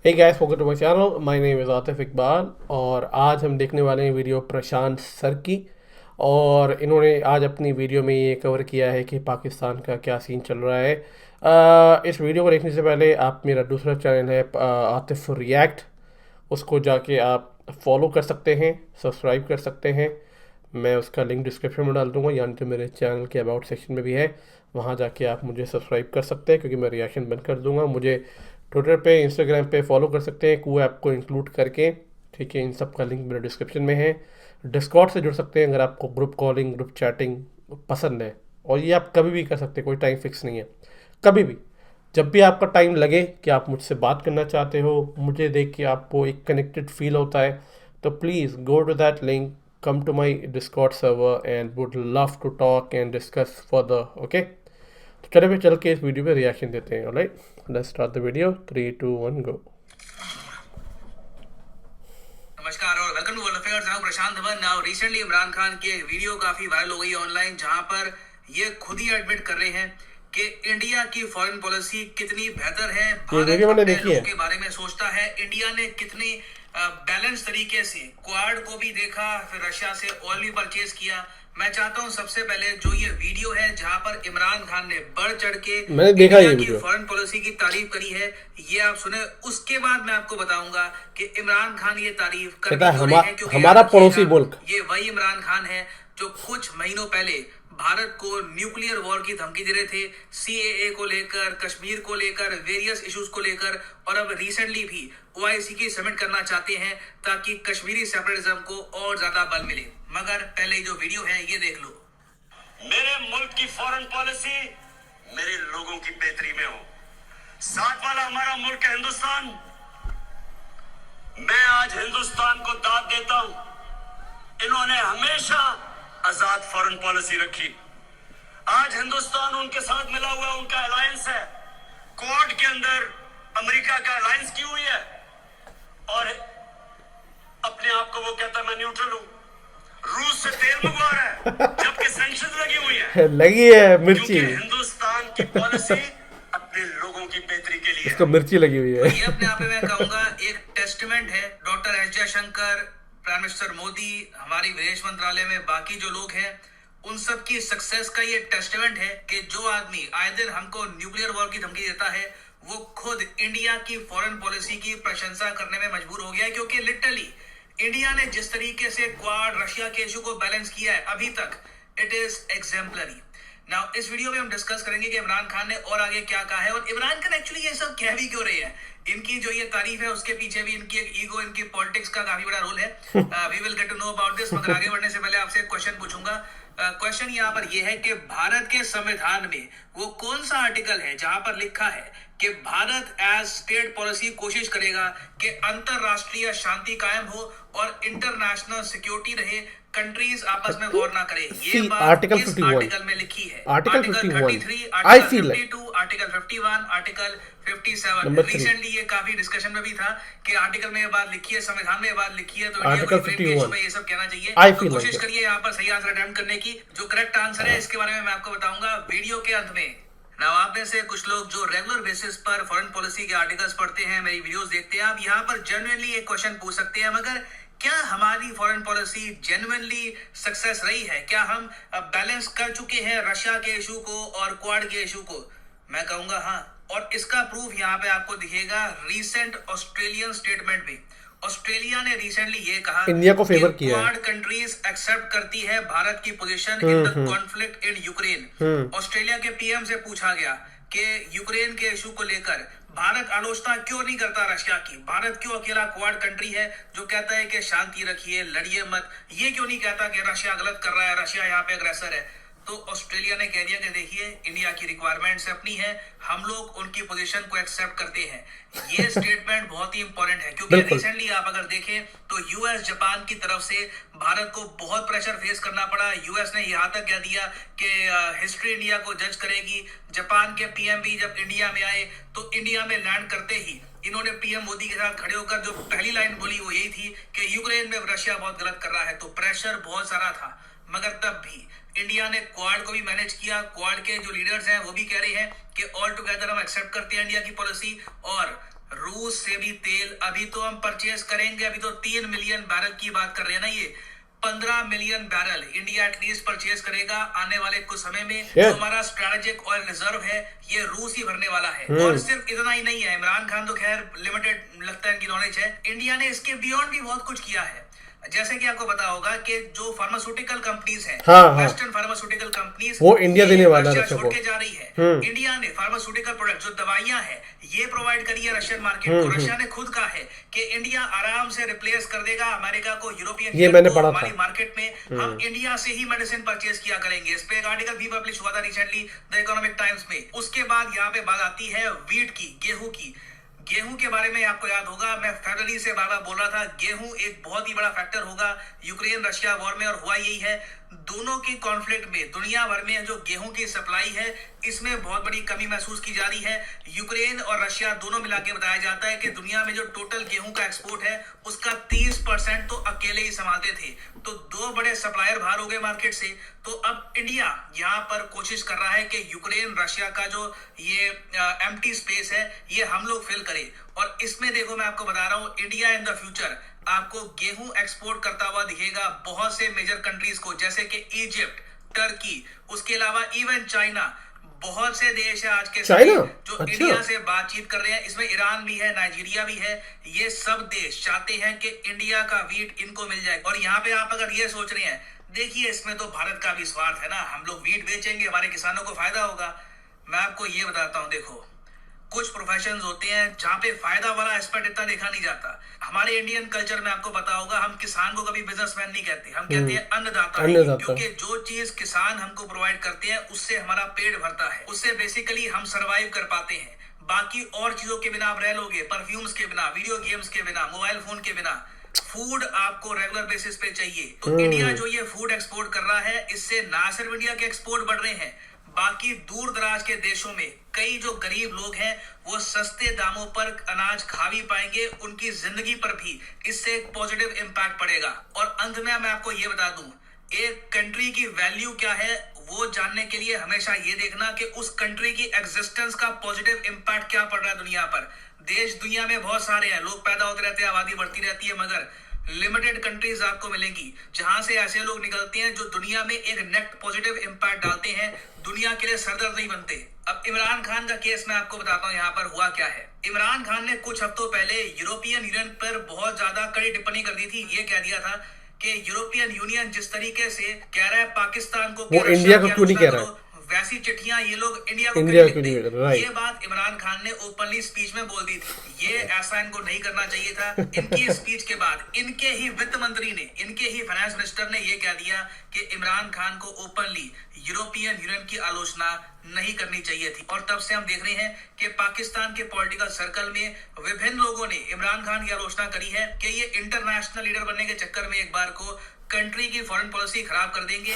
Hey guys, welcome to my channel. My name is Atif Iqbal और आज हम देखने वाले हैं वीडियो प्रशांत सर की। और इन्होंने आज अपनी वीडियो में ये कवर किया है कि पाकिस्तान का क्या सीन चल रहा है। इस वीडियो को देखने से पहले आप मेरा दूसरा चैनल है आतिफ रिएक्ट, उसको जाके आप फॉलो कर सकते हैं, सब्सक्राइब कर सकते हैं। मैं उसका लिंक डिस्क्रिप्शन में डाल दूंगा, यानी तो मेरे चैनल के अबाउट सेक्शन में भी है। वहाँ जाके आप मुझे सब्सक्राइब कर सकते हैं क्योंकि मैं रिएक्शन बंद कर दूंगा। मुझे ट्विटर पे, इंस्टाग्राम पे फॉलो कर सकते हैं कू ऐप को इंक्लूड करके। ठीक है, इन सब का लिंक मेरे डिस्क्रिप्शन में है। डिस्कॉर्ड से जुड़ सकते हैं अगर आपको ग्रुप कॉलिंग, ग्रुप चैटिंग पसंद है। और ये आप कभी भी कर सकते हैं, कोई टाइम फिक्स नहीं है। कभी भी, जब भी आपका टाइम लगे कि आप मुझसे बात करना चाहते हो, मुझे देख के आपको एक कनेक्टेड फील होता है, तो please go to that link, come to my Discord server and would love to talk and discuss further. Okay, तो चलो फिर चल के इस वीडियो पे रिएक्शन देते हैं। Alright, let's start the video. 3 2 1 गो। नमस्कार और वेलकम टू वर्ल्ड अफेयर्स। मैं प्रशांत धवन। नाउ रिसेंटली इमरान खान की एक वीडियो काफी वायरल हो गई है ऑनलाइन, जहां पर ये खुद ही एडमिट कर रहे हैं कि इंडिया की फॉरेन पॉलिसी कितनी बेहतर है। भारत अपने लोगों के बारे में सोचता है। इंडिया ने कितनी बैलेंस तरीके से क्वाड को भी देखा, फिर रशिया से ऑयल भी परचेज किया। मैं चाहता हूं सबसे पहले जो ये वीडियो है जहां पर इमरान खान ने बढ़ चढ़ के मैंने देखा इंडिया की फॉरेन पॉलिसी की तारीफ करी है, ये आप सुने। उसके बाद मैं आपको बताऊंगा कि इमरान खान ये तारीफ करता है क्योंकि हमारा पड़ोसी मुल्क, ये वही इमरान खान है जो कुछ महीनों पहले भारत को न्यूक्लियर वॉर की धमकी दे रहे थे, सीएए को लेकर, कश्मीर को लेकर, वेरियस इश्यूज को लेकर, और अब रिसेंटली भी ओआईसी की समिट करना चाहते हैं ताकि कश्मीरी सेपरेटिज्म को और ज्यादा बल मिले। मगर पहले जो वीडियो है ये देख लो। मेरे मुल्क की फॉरेन पॉलिसी मेरे लोगों की बेहतरी में हो। साथ वाला हमारा मुल्क है हिंदुस्तान। मैं आज हिंदुस्तान को दाद देता हूं। इन्होंने हमेशा आजाद फॉरेन पॉलिसी रखी। आज हिंदुस्तान उनके साथ मिला हुआ, उनका अलायंस है। क्वाड के अंदर अमेरिका का अलायंस की हुई है और अपने आप को वो कहता है मैं न्यूट्रल हूं। रूस से तेल मंगवा रहा है जबकि सैंक्शंस लगी हुई है, लगी है मिर्ची। हिंदुस्तान की पॉलिसी अपने लोगों की बेहतरी के लिए इसको मिर्ची लगी हुई है। ये अपने आप में मैं कहूंगा एक टेस्टमेंट है। Doctor S Jaishankar, prime minister Modi, हमारी विदेश मंत्रालय में बाकी जो लोग हैं, उन सब की सक्सेस का ये टेस्टमेंट है कि जो आदमी आए दिन हमको न्यूक्लियर वॉर की धमकी देता है, वो खुद इंडिया की फॉरेन पॉलिसी की प्रशंसा करने में मजबूर हो गया है। क्योंकि लिटरली इंडिया ने जिस तरीके से क्वाड, रशिया के इशू को बैलेंस किया है अभी तक, इट इज एग्जाम्पलरी। नाउ इस वीडियो में हम डिस्कस करेंगे कि इमरान खान ने और आगे क्या कहा है और इमरान खान एक्चुअली ये सब कह भी क्यों रहे हैं। इनकी जो ये तारीफ है उसके पीछे भी इनकी एक ईगो, इनकी पॉलिटिक्स का काफी बड़ा रोल है। We will get to know about this. मगर आगे बढ़ने से पहले आपसे एक क्वेश्चन पूछूंगा। क्वेश्चन यहाँ पर यह है कि भारत के संविधान में वो कौन सा आर्टिकल है जहां पर लिखा है कि भारत एज स्टेट पॉलिसी कोशिश करेगा कि अंतरराष्ट्रीय शांति कायम हो और इंटरनेशनल सिक्योरिटी रहे, कंट्रीज आपस में वॉर ना करे। ये बात आर्टिकल किस 51 आर्टिकल में लिखी है? आर्टिकल 33, आई आर्टिकल फील 52, आर्टिकल 51, आर्टिकल 57। रिसेंटली ये काफी डिस्कशन में भी था कि आर्टिकल में ये बात लिखी है, संविधान में ये बात लिखी है, तो आर्टिकल इंडिया को ये सब कहना चाहिए। तो कोशिश करिए यहाँ पर सही आंसर अटेम्प्ट करने की। जो करेक्ट आंसर है इसके बारे में मैं आपको बताऊंगा वीडियो के अंत में। ना आप में से कुछ लोग जो रेगुलर बेसिस पर फॉरेन पॉलिसी के आर्टिकल्स पढ़ते हैं, मेरी वीडियोस देखते हैं, आप यहाँ पर जेन्युइनली एक क्वेश्चन पूछ सकते हैं, मगर क्या हमारी फॉरेन पॉलिसी जेन्युइनली सक्सेस रही है? क्या हम बैलेंस कर चुके हैं रशिया के इशू को और क्वाड के इशू को? मैं कहूंगा हाँ। और इसका प्रूफ यहाँ पे आपको दिखेगा रिसेंट ऑस्ट्रेलियन स्टेटमेंट में। ऑस्ट्रेलिया ने रिसेंटली ये कहा इंडिया को फेवर किया है। क्वाड कंट्रीज एक्सेप्ट करती है भारत की position in the conflict in Ukraine. Australia के पीएम से पूछा गया कि यूक्रेन के इशू को लेकर भारत आलोचना क्यों नहीं करता रशिया की? भारत क्यों अकेला क्वाड कंट्री है जो कहता है कि शांति रखिए, लड़िए मत? ये क्यों नहीं कहता कि रशिया गलत कर रहा है, रशिया यहाँ पे अग्रेसर है? तो ऑस्ट्रेलिया ने कह दिया कि देखिए इंडिया की रिक्वायरमेंट्स अपनी है, हम लोग उनकी पोजीशन को एक्सेप्ट करते हैं। ये स्टेटमेंट बहुत ही इंपॉर्टेंट है क्योंकि रिसेंटली आप अगर देखें तो यूएस, जापान की तरफ से भारत को बहुत प्रेशर फेस करना पड़ा। यूएस ने यहाँ तक कह दिया कि हिस्ट्री इंडिया को जज करेगी। जापान के पीएम भी जब इंडिया में आए तो इंडिया में लैंड करते ही इन्होंने पीएम मोदी के साथ खड़े होकर जो पहली लाइन बोली वो यही थी कि यूक्रेन में रशिया बहुत गलत कर रहा है। तो प्रेशर बहुत सारा था, मगर तब भी इंडिया ने क्वाड को भी मैनेज किया। क्वाड के जो लीडर्स हैं वो भी कह रहे हैं कि ऑल टुगेदर हम एक्सेप्ट करते हैं इंडिया की पॉलिसी, और रूस से भी तेल अभी तो हम परचेज करेंगे, अभी तो 3 मिलियन बैरल की बात कर रहे हैं ना, ये 15 million barrel India at least purchase करेगा आने वाले कुछ समय में। जो हमारा स्ट्रेटेजिक ऑयल रिजर्व है ये रूस ही भरने वाला है। और सिर्फ इतना ही नहीं है, इमरान खान तो खैर लिमिटेड लगता है इनकी नॉलेज है, इंडिया ने इसके बियॉन्ड भी बहुत कुछ किया है। जैसे कि आपको पता होगा कि जो फार्मास्यूटिकल कंपनीज हैं, वेस्टर्न फार्मास्यूटिकल कंपनीज, वो इंडिया देने वाला है रशिया छोड़ के जा रही है। इंडिया ने फार्मास्यूटिकल प्रोडक्ट जो दवाइयां हैं ये प्रोवाइड करी है रशियन मार्केट को। रशिया ने खुद कहा है कि इंडिया आराम से रिप्लेस कर देगा अमेरिका को, यूरोपियन ये मैंने पढ़ा हमारी मार्केट में। हम इंडिया से ही मेडिसिन परचेज किया करेंगे। इस पे एक आर्टिकल भी पब्लिश हुआ था रिसेंटली द इकोनॉमिक टाइम्स में। उसके बाद यहाँ पे बात आती है वीट की, गेहूं की। गेहूं के बारे में आपको याद होगा, मैं फरवरी से बार बार बोल रहा था गेहूं एक बहुत ही बड़ा फैक्टर होगा यूक्रेन रशिया वॉर में, और हुआ यही है। दोनों के कॉन्फ्लिक्ट में दुनिया भर में जो गेहूं की सप्लाई है इसमें बहुत बड़ी कमी महसूस की जा रही है। यूक्रेन और रशिया दोनों मिला के बताया जाता है कि दुनिया में जो टोटल गेहूं का एक्सपोर्ट है उसका 30% तो अकेले ही संभालते थे। तो दो बड़े सप्लायर बाहर हो गए मार्केट से। तो अब इंडिया यहाँ पर कोशिश कर रहा है कि यूक्रेन रशिया का जो ये एम्प्टी स्पेस है ये हम लोग फिल करें। और इसमें देखो मैं आपको बता रहा हूँ, इंडिया इन द फ्यूचर आपको गेहूं एक्सपोर्ट करता हुआ दिखेगा बहुत से मेजर कंट्रीज को, जैसे कि इजिप्ट, टर्की, उसके अलावा इवन चाइना। बहुत से देश है आज के समय जो इंडिया से बातचीत कर रहे हैं। इसमें ईरान भी है, नाइजीरिया भी है। ये सब देश चाहते हैं कि इंडिया का वीट इनको मिल जाए। और यहाँ पे आप अगर ये सोच रहे हैं, देखिए इसमें तो भारत का भी स्वार्थ है ना, हम लोग वीट बेचेंगे हमारे किसानों को फायदा होगा। मैं आपको ये बताता हूँ, देखो कुछ प्रोफेशंस होते हैं जहां पे फायदा वाला एस्पेक्ट इतना देखा नहीं जाता। हमारे इंडियन कल्चर में आपको पता होगा हम किसान को कभी बिजनेसमैन नहीं कहते, हम कहते हैं अन्नदाता। क्योंकि जो चीज किसान हमको प्रोवाइड करते हैं उससे हमारा पेट भरता है, उससे बेसिकली हम सर्वाइव कर पाते हैं। बाकी और चीजों के बिना आप रह लोगे, परफ्यूम्स के बिना, वीडियो गेम्स के बिना, मोबाइल फोन के बिना, फूड आपको रेगुलर बेसिस पे चाहिए। तो इंडिया जो ये फूड एक्सपोर्ट कर रहा है इससे ना सिर्फ इंडिया के एक्सपोर्ट बढ़ रहे हैं, बाकी दूर दराज के देशों में कई जो गरीब लोग हैं वो सस्ते दामों पर अनाज खा भी पाएंगे, उनकी जिंदगी पर भी इससे एक पॉजिटिव इम्पैक्ट पड़ेगा। और अंत में मैं आपको ये बता दूं, एक कंट्री की वैल्यू क्या है वो जानने के लिए हमेशा ये देखना कि उस कंट्री की एग्जिस्टेंस का पॉजिटिव इम्पैक्ट क्या पड़ रहा है दुनिया पर। देश दुनिया में बहुत सारे हैं, लोग पैदा होते रहते हैं, आबादी बढ़ती रहती है, मगर लिमिटेड कंट्रीज आपको मिलेंगी जहां से ऐसे लोग निकलते हैं जो दुनिया में एक नेट पॉजिटिव इंपैक्ट डालते हैं, दुनिया के लिए सरदर्द नहीं बनते। अब इमरान खान का केस मैं आपको बताता हूं यहाँ पर हुआ क्या है। इमरान खान ने कुछ हफ्तों पहले यूरोपियन यूनियन पर बहुत ज्यादा कड़ी टिप्पणी कर दी थी। ये कह दिया था कि यूरोपियन यूनियन जिस तरीके से कह रहा है पाकिस्तान को, वो इंडिया को क्यों नहीं कह रहा है, वैसी चिट्ठियां ये लोग इंडिया को लिखते। ये बात इमरान खान ने ओपनली स्पीच में बोल दी थी। ये ऐसा इनको नहीं करना चाहिए था। इनकी स्पीच के बाद इनके ही वित्त मंत्री ने, इनके ही फाइनेंस मिनिस्टर ने ये कह दिया कि इमरान खान को ओपनली यूरोपियन यूनियन की आलोचना नहीं करनी चाहिए थी। और तब से हम देख रहे हैं कि पाकिस्तान के पॉलिटिकल सर्कल में विभिन्न लोगों ने इमरान खान की आलोचना करी है कि ये इंटरनेशनल लीडर बनने के चक्कर में एक बार को कंट्री की फॉरेन पॉलिसी खराब कर देंगे।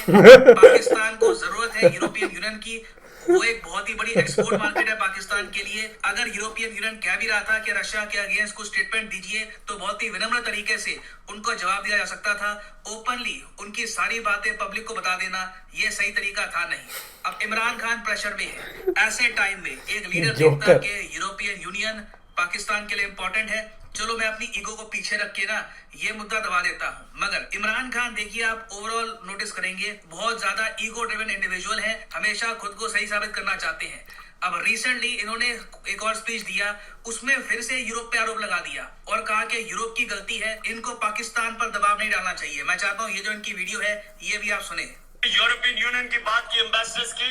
पाकिस्तान को जरूरत है यूरोपियन यूनियन की, वो एक बहुत ही बड़ी एक्सपोर्ट मार्केट है पाकिस्तान के लिए। अगर यूरोपियन यूनियन कह भी रहा था कि रशिया के अगेंस्ट कुछ स्टेटमेंट दीजिए तो बहुत ही विनम्र तरीके से उनको जवाब दिया जा सकता था। ओपनली उनकी सारी बातें पब्लिक को बता देना ये सही तरीका था नहीं। अब इमरान खान प्रेशर में है, ऐसे टाइम में एक लीडर देखता है कि यूरोपियन यूनियन पाकिस्तान के लिए इंपॉर्टेंट है, चलो मैं अपनी ईगो को पीछे रख के ना ये मुद्दा दबा देता हूं। मगर इमरान खान देखिए आप ओवरऑल नोटिस करेंगे बहुत ज्यादा ईगो ड्रिवन इंडिविजुअल है, हमेशा खुद को सही साबित करना चाहते हैं। अब रिसेंटली इन्होंने एक और स्पीच दिया, उसमें फिर से यूरोप पे आरोप लगा दिया और कहा कि यूरोप की गलती है, इनको पाकिस्तान पर दबाव नहीं डालना चाहिए। मैं चाहता हूँ ये जो इनकी वीडियो है ये भी आप सुने। यूरोपियन यूनियन की बात की एम्बेसडर्स की,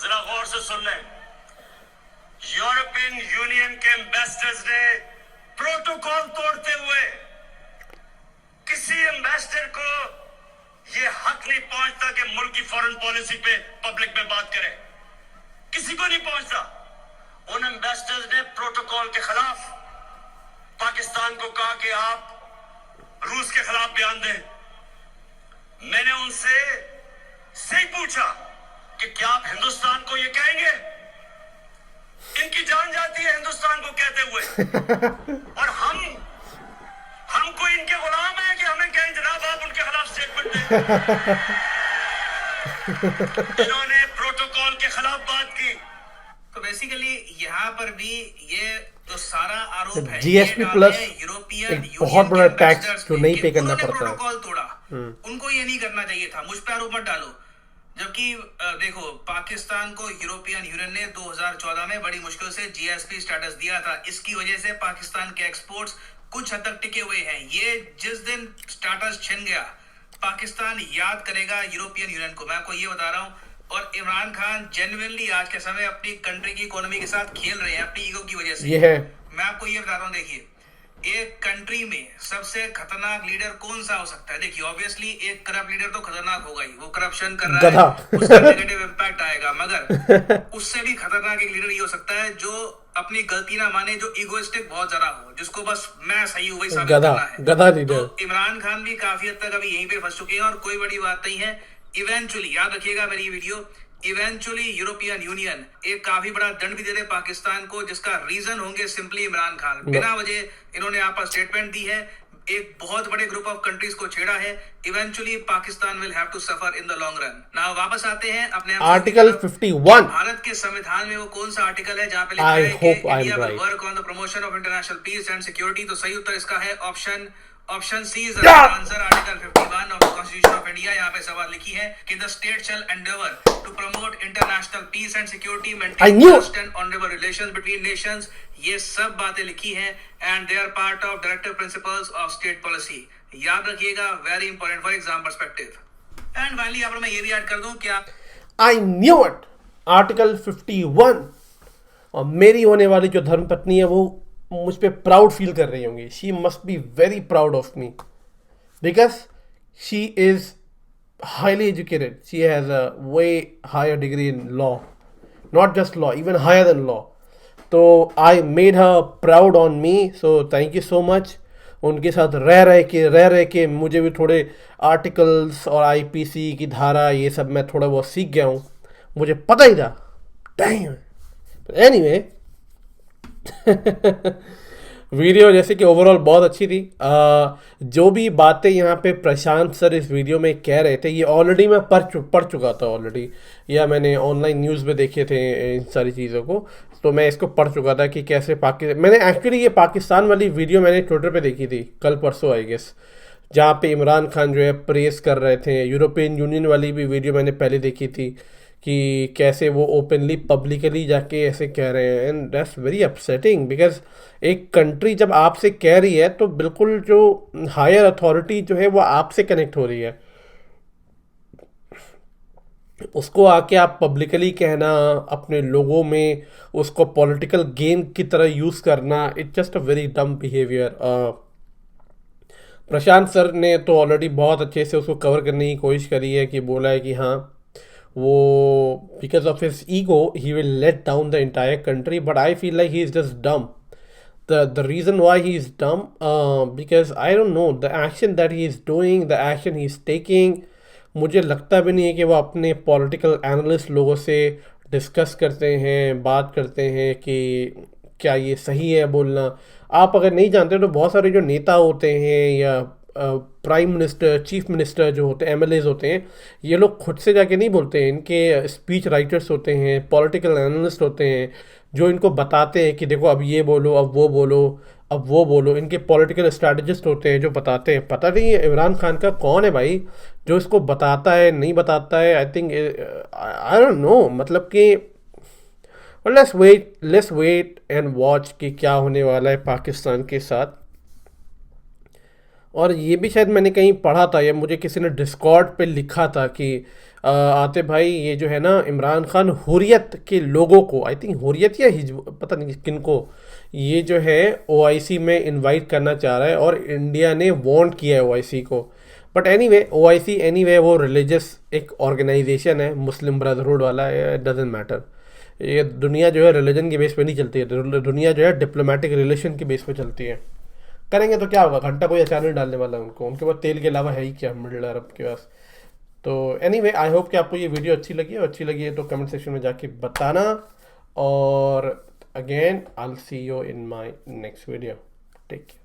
जरा गौर से सुन लें। यूरोपियन यूनियन के एम्बेसडर्स ने प्रोटोकॉल तोड़ते हुए किसी एम्बेसडर को यह हक नहीं पहुंचता कि मुल्क की फॉरेन पॉलिसी पे पब्लिक में बात करे, किसी को नहीं पहुंचता। उन एम्बेसडर्स ने प्रोटोकॉल के खिलाफ पाकिस्तान को कहा कि आप रूस के खिलाफ बयान दें। मैंने उनसे सही पूछा कि क्या आप हिंदुस्तान को ये कहेंगे? इनकी जान जाती है हिंदुस्तान को कहते हुए। और हम कोई इनके गुलाम है कि हमें कहें जनाब आप उनके खिलाफ स्टेटमेंट दें। इन्होंने प्रोटोकॉल के खिलाफ बात की। तो बेसिकली यहाँ पर भी ये जो सारा आरोप है GSP ये डाल प्लस है यूरोपियन एक यूनियन बहुत बड़ा के टैक्स एम्बेसडर्स जो पे नहीं कि पे करना उन्होंने पड़ता है। प्रोटोकॉल तोड़ा, उनको ये नहीं करना चाहिए था, मुझ पे आरोप मत डालो। जबकि देखो पाकिस्तान को यूरोपियन यूनियन ने 2014 में बड़ी मुश्किल से GSP स्टेटस दिया था, इसकी वजह से पाकिस्तान के एक्सपोर्ट्स कुछ हद तक टिके हुए हैं। ये जिस दिन स्टेटस छिन गया पाकिस्तान याद करेगा यूरोपियन यूनियन को, मैं आपको ये बता रहा हूँ। और इमरान खान जेन्युइनली आज के समय अपनी कंट्री की इकोनॉमी के साथ खेल रहे हैं अपनी ईगो की वजह से। ये है मैं आपको ये बताता हूँ, देखिए एक कंट्री में सबसे खतरनाक लीडर कौन सा हो सकता है? देखिए ऑब्वियसली एक करप्ट लीडर तो खतरनाक होगा ही, वो करप्शन कर रहा गधा। है, उसका नेगेटिव इम्पैक्ट आएगा। मगर उससे भी खतरनाक एक लीडर ये हो सकता है जो अपनी गलती ना माने, जो इगोइस्टिक बहुत ज्यादा हो, जिसको बस मैं सही हूँ वही साबित गधा, करना है। गधा लीडर। तो इमरान खान भी काफी हद तक अभी यहीं पे फंस चुके हैं और कोई बड़ी बात नहीं है। इवेंचुअली याद रखिएगा मेरी ये वीडियो, इवेंचुअली यूरोपियन यूनियन एक काफी बड़ा दंड भी दे रहे पाकिस्तान को, जिसका रीजन होंगे सिंपली इमरान खान। बिना वजह इन्होंने यहाँ पर स्टेटमेंट दी है, एक बहुत बड़े ग्रुप ऑफ कंट्रीज को छेड़ा है। Eventually Pakistan will have to suffer in the long run. Now वापस आते हैं अपने आर्टिकल 51 भारत के संविधान में वो कौन सा आर्टिकल है जहाँ पे लिखा है कि India will work on the promotion of international peace and security? तो सही उत्तर इसका है option C is the answer, article 51 of the constitution of India. यहाँ पे सवाल लिखी है कि the state shall endeavour to promote international peace and security, maintain just and honourable relations between nations. ये सब बातें लिखी हैं and they are part of directive principles of state policy. याद रखिएगा, very important for exam perspective. And finally यहाँ पर मैं ये भी ऐड कर दूं कि आप आई न्यू इट, आर्टिकल 51। और मेरी होने वाली जो धर्मपत्नी है वो मुझ पे प्राउड फील कर रही होंगी। She must be very proud of me because she is highly educated, she has a way higher degree in law, not just law, even higher than law. तो I made her proud on me, so thank you so much. उनके साथ रह रह के मुझे भी थोड़े articles और IPC की धारा ये सब मैं थोड़ा बहुत सीख गया हूँ, मुझे पता ही था। एनीवे वीडियो जैसे कि ओवरऑल बहुत अच्छी थी। जो भी बातें यहाँ पे प्रशांत सर इस वीडियो में कह रहे थे ये ऑलरेडी मैं पढ़ चुका था ऑलरेडी, या मैंने ऑनलाइन न्यूज़ में देखे थे इन सारी चीज़ों को, तो मैं इसको पढ़ चुका था कि कैसे मैंने एक्चुअली ये पाकिस्तान वाली वीडियो मैंने ट्विटर पे देखी थी कल परसों आई गेस, जहाँ पे इमरान खान जो है प्रेस कर रहे थे। यूरोपियन यूनियन वाली भी वीडियो मैंने पहले देखी थी कि कैसे वो ओपनली पब्लिकली जाके ऐसे कह रहे हैं, and that's very upsetting because एक कंट्री जब आपसे कह रही है तो बिल्कुल जो हायर अथॉरिटी जो है वो आपसे कनेक्ट हो रही है, उसको आके आप पब्लिकली कहना, अपने लोगों में उसको पॉलिटिकल गेन की तरह यूज़ करना, इट्स जस्ट अ वेरी डम बिहेवियर। प्रशांत सर ने तो ऑलरेडी बहुत अच्छे से उसको कवर करने की कोशिश करी है कि बोला है कि हाँ वो because of his ego he will let down the entire country, but I feel like he is just डम। The reason why he is dumb because I don't know the action that he is doing, the action he is taking, मुझे लगता भी नहीं है कि वो अपने political analyst लोगों से डिस्कस करते हैं, बात करते हैं कि क्या ये सही है बोलना। आप अगर नहीं जानते तो बहुत सारे जो नेता होते हैं या प्राइम मिनिस्टर, चीफ मिनिस्टर जो होते हैं, MLAs होते हैं, ये लोग खुद से जाके नहीं बोलते हैं, इनके स्पीच राइटर्स होते हैं, पॉलिटिकल एनालिस्ट होते हैं जो इनको बताते हैं कि देखो अब ये बोलो, अब वो बोलो, अब वो बोलो। इनके पॉलिटिकल स्ट्रैटेजिस्ट होते हैं जो बताते हैं। पता नहीं है इमरान खान का कौन है भाई जो इसको बताता है नहीं बताता है। I think I don't know, मतलब कि लेट्स वेट एंड वॉच कि क्या होने वाला है पाकिस्तान के साथ। और ये भी शायद मैंने कहीं पढ़ा था या मुझे किसी ने डिस्कॉर्ड पे लिखा था कि आते भाई ये जो है ना इमरान खान हुर्रियत के लोगों को, आई थिंक हुर्रियत या पता नहीं किन को, ये जो है OIC में इनवाइट करना चाह रहा है और इंडिया ने वांट किया है OIC को। बट एनीवे OIC एनीवे वो रिलीजियस एक ऑर्गेनाइजेशन है, मुस्लिम ब्रदरहुड वाला है, डजेंट मैटर। ये दुनिया जो है रिलीजन के बेस पे नहीं चलती है, दुनिया जो है डिप्लोमेटिक रिलेशन के बेस पे चलती है। करेंगे तो क्या होगा, घंटा कोई अचानक डालने वाला है उनको, उनके पास तेल के अलावा है ही क्या मिडिल अरब के पास। तो एनीवे आई होप कि आपको ये वीडियो अच्छी लगी, और अच्छी लगी है तो कमेंट सेक्शन में जाके बताना। और again I will see you in my next video, take care.